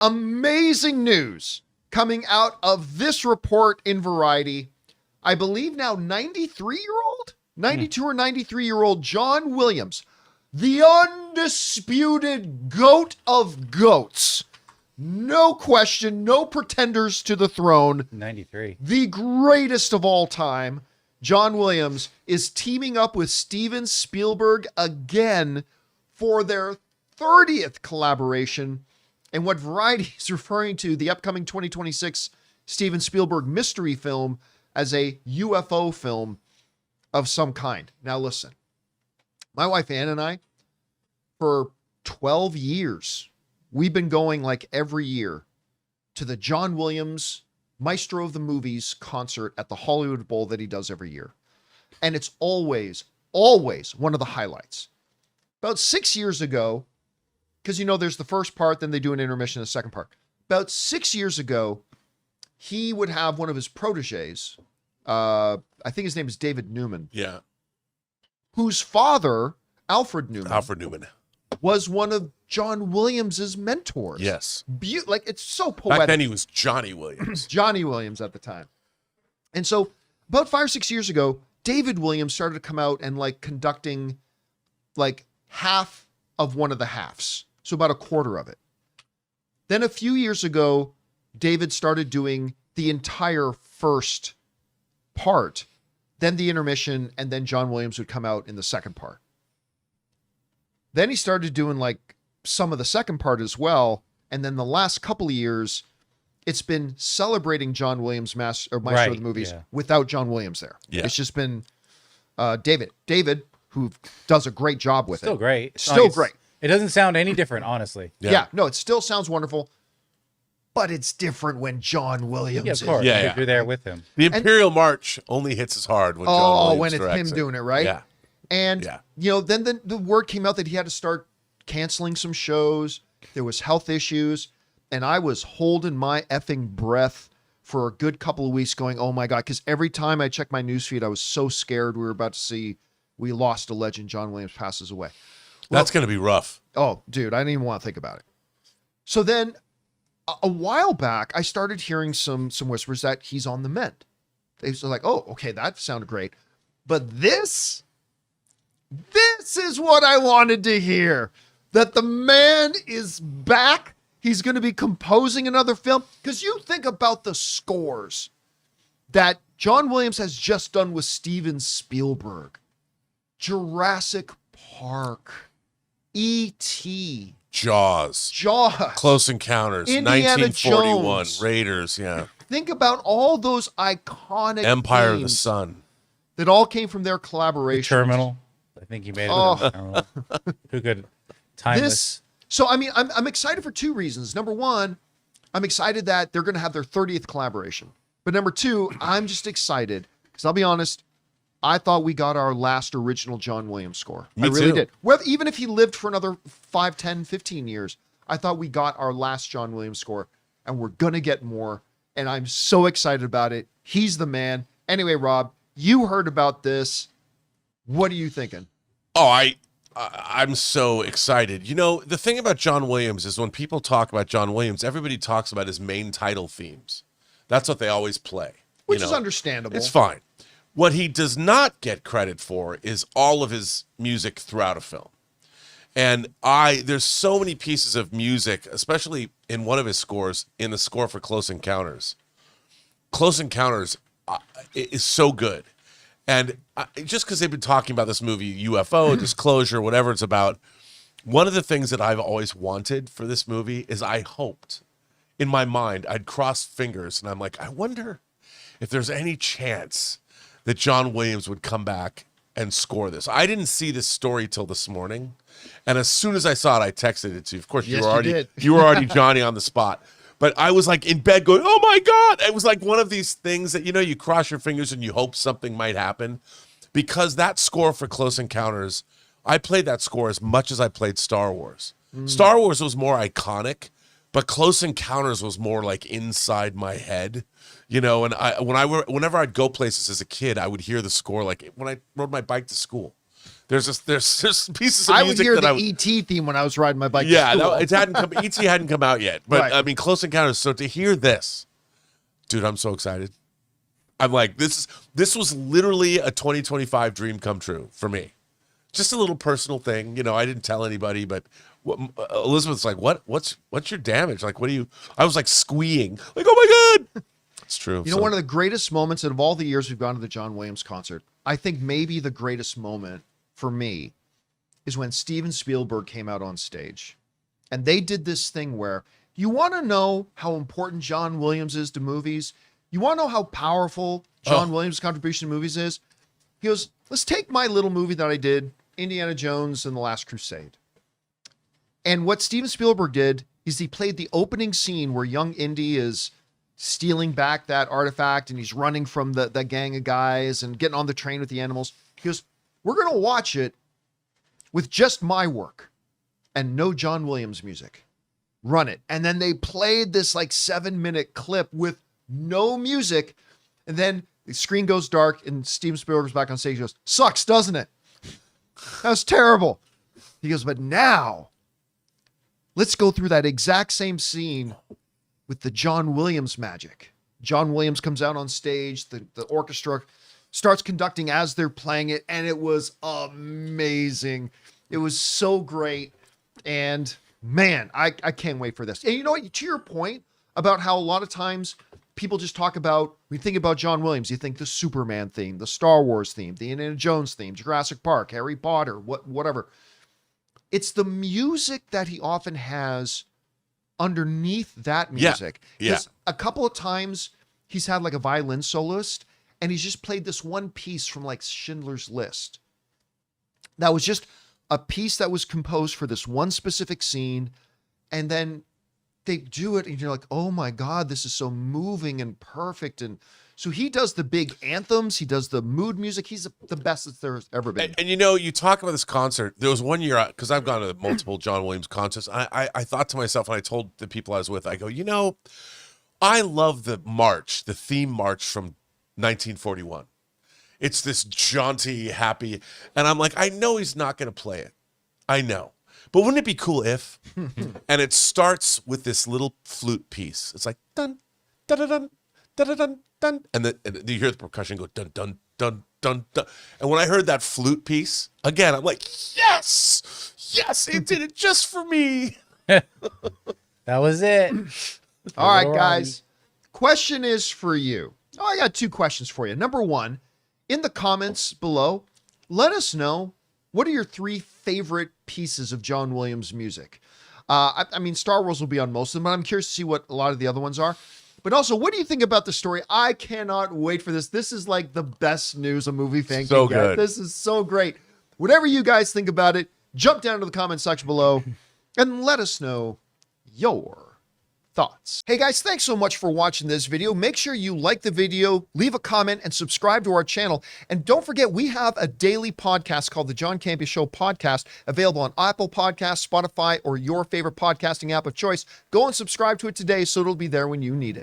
Amazing news coming out of this report in Variety. I believe now 92 or 93-year-old John Williams, the undisputed GOAT of GOATs. No question, no pretenders to the throne. 93. The greatest of all time, John Williams, is teaming up with Steven Spielberg again for their 30th collaboration. And what Variety is referring to, the upcoming 2026 Steven Spielberg mystery film, as a UFO film of some kind. Now listen, my wife Ann and I, for 12 years, we've been going like every year to the John Williams Maestro of the Movies concert at the Hollywood Bowl that he does every year. And it's always one of the highlights. About 6 years ago, because there's the first part, then they do an intermission in the second part. About 6 years ago, he would have one of his proteges, I think his name is David Newman. Yeah. Whose father, Alfred Newman, was one of John Williams's mentors. Yes. It's so poetic. Back then he was Johnny Williams. Johnny Williams at the time. And so about 5 or 6 years ago, David Williams started to come out and conducting half of one of the halves. So about a quarter of it. Then a few years ago, David started doing the entire first part, then the intermission, and then John Williams would come out in the second part. Then he started doing some of the second part as well. And then the last couple of years, it's been celebrating John Williams' Maestro of the Movies without John Williams there. Yeah. It's just been David, who does a great job with Still it. Great. Still great. It doesn't sound any different, honestly. Yeah. No, it still sounds wonderful, but it's different when John Williams of course. is. You're there with him. The Imperial March only hits as hard when John Williams when it's directs him doing it, right? Yeah. And, then the word came out that he had to start canceling some shows. There was health issues. And I was holding my effing breath for a good couple of weeks going, oh my God. Because every time I checked my newsfeed, I was so scared we were about to see we lost a legend. John Williams passes away. That's going to be rough. Oh, dude, I didn't even want to think about it. So then a while back, I started hearing some whispers that he's on the mend. They were like, oh, okay, that sounded great. But this is what I wanted to hear. That the man is back. He's going to be composing another film. Because you think about the scores that John Williams has just done with Steven Spielberg. Jurassic Park. E.T. Jaws. Close Encounters. Indiana 1941. Jones. Raiders, yeah. Think about all those iconic Empire of the themes Sun. that all came from their collaboration. Terminal. I think he made it. Who could timeless. So I mean, I'm excited for two reasons. Number one, I'm excited that they're going to have their 30th collaboration. But number two, I'm just excited because I'll be honest, I thought we got our last original John Williams score. Me I really too. did. Well, even if he lived for another 5, 10, 15 years, I thought we got our last John Williams score, and we're going to get more. And I'm so excited about it. He's the man. Anyway, Rob, you heard about this. What are you thinking? Oh, I'm so excited. The thing about John Williams is when people talk about John Williams, everybody talks about his main title themes. That's what they always play. Which is understandable. It's fine. What he does not get credit for is all of his music throughout a film. And there's so many pieces of music, especially in one of his scores, in the score for Close Encounters. Close Encounters is so good. And just because they've been talking about this movie, UFO, Disclosure, whatever it's about, one of the things that I've always wanted for this movie is I hoped, in my mind, I'd cross fingers, and I'm like, I wonder if there's any chance that John Williams would come back and score this. I didn't see this story till this morning, and as soon as I saw it, I texted it to you. Of course, yes, you were already Johnny on the spot. But I was in bed going, oh my God. It was one of these things that, you cross your fingers and you hope something might happen. Because that score for Close Encounters, I played that score as much as I played Star Wars. Star Wars was more iconic, but Close Encounters was more inside my head. And whenever I'd go places as a kid, I would hear the score when I rode my bike to school. There's pieces of I would music hear that the I would, ET theme when I was riding my bike. to yeah, school. it hadn't come. ET hadn't come out yet, but Right. I mean, Close Encounters. So to hear this, dude, I'm so excited. I'm like, this was literally a 2025 dream come true for me. Just a little personal thing, you know. I didn't tell anybody, but Elizabeth's like, what's your damage? Like, what do you? I was like squeeing, like, oh my god. It's true. You know, one of the greatest moments out of all the years we've gone to the John Williams concert, I think maybe the greatest moment for me is when Steven Spielberg came out on stage. And they did this thing where you want to know how important John Williams is to movies. You want to know how powerful John Williams' contribution to movies is. He goes, let's take my little movie that I did, Indiana Jones and the Last Crusade. And what Steven Spielberg did is he played the opening scene where young Indy is stealing back that artifact and he's running from the gang of guys and getting on the train with the animals. He goes, we're going to watch it with just my work and no John Williams music. Run it. And then they played this like 7-minute clip with no music. And then the screen goes dark and Steven Spielberg's back on stage. He goes, sucks, doesn't it? That's terrible. He goes, but now let's go through that exact same scene with the John Williams magic. John Williams comes out on stage. The orchestra starts conducting as they're playing it. And it was amazing. It was so great. And man, I can't wait for this. And you know what? To your point about how a lot of times people just talk about, when you think about John Williams, you think the Superman theme, the Star Wars theme, the Indiana Jones theme, Jurassic Park, Harry Potter, whatever. It's the music that he often has underneath that music. Yeah. A couple of times he's had like a violin soloist and he's just played this one piece from like Schindler's List. That was just a piece that was composed for this one specific scene. And then they do it and you're like, oh my God, this is so moving and perfect. And so he does the big anthems. He does the mood music. He's the best that there's ever been. And you know, you talk about this concert. There was one year, because I've gone to multiple John Williams concerts. I thought to myself, and I told the people I was with, I go, you know, I love the march, the theme march from 1941. It's this jaunty, happy, and I'm like, I know he's not going to play it. I know. But wouldn't it be cool if? And it starts with this little flute piece. It's like dun dun dun dun dun dun dun, and you hear the percussion go dun dun dun dun dun. And when I heard that flute piece again, I'm like, yes, it did it just for me. That was it. All right, guys. Question is for you. Oh, I got 2 questions for you. Number 1, in the comments below, let us know, what are your 3 favorite pieces of John Williams music? I mean, Star Wars will be on most of them, but I'm curious to see what a lot of the other ones are. But also, what do you think about the story? I cannot wait for this. This is like the best news a movie fan can get. Good. This is so great. Whatever you guys think about it, jump down to the comment section below and let us know your thoughts. Hey guys, thanks so much for watching this video. Make sure you like the video, leave a comment, and subscribe to our channel. And don't forget, we have a daily podcast called the John Campea Show podcast, available on Apple Podcasts, Spotify, or your favorite podcasting app of choice. Go and subscribe to it today so it'll be there when you need it.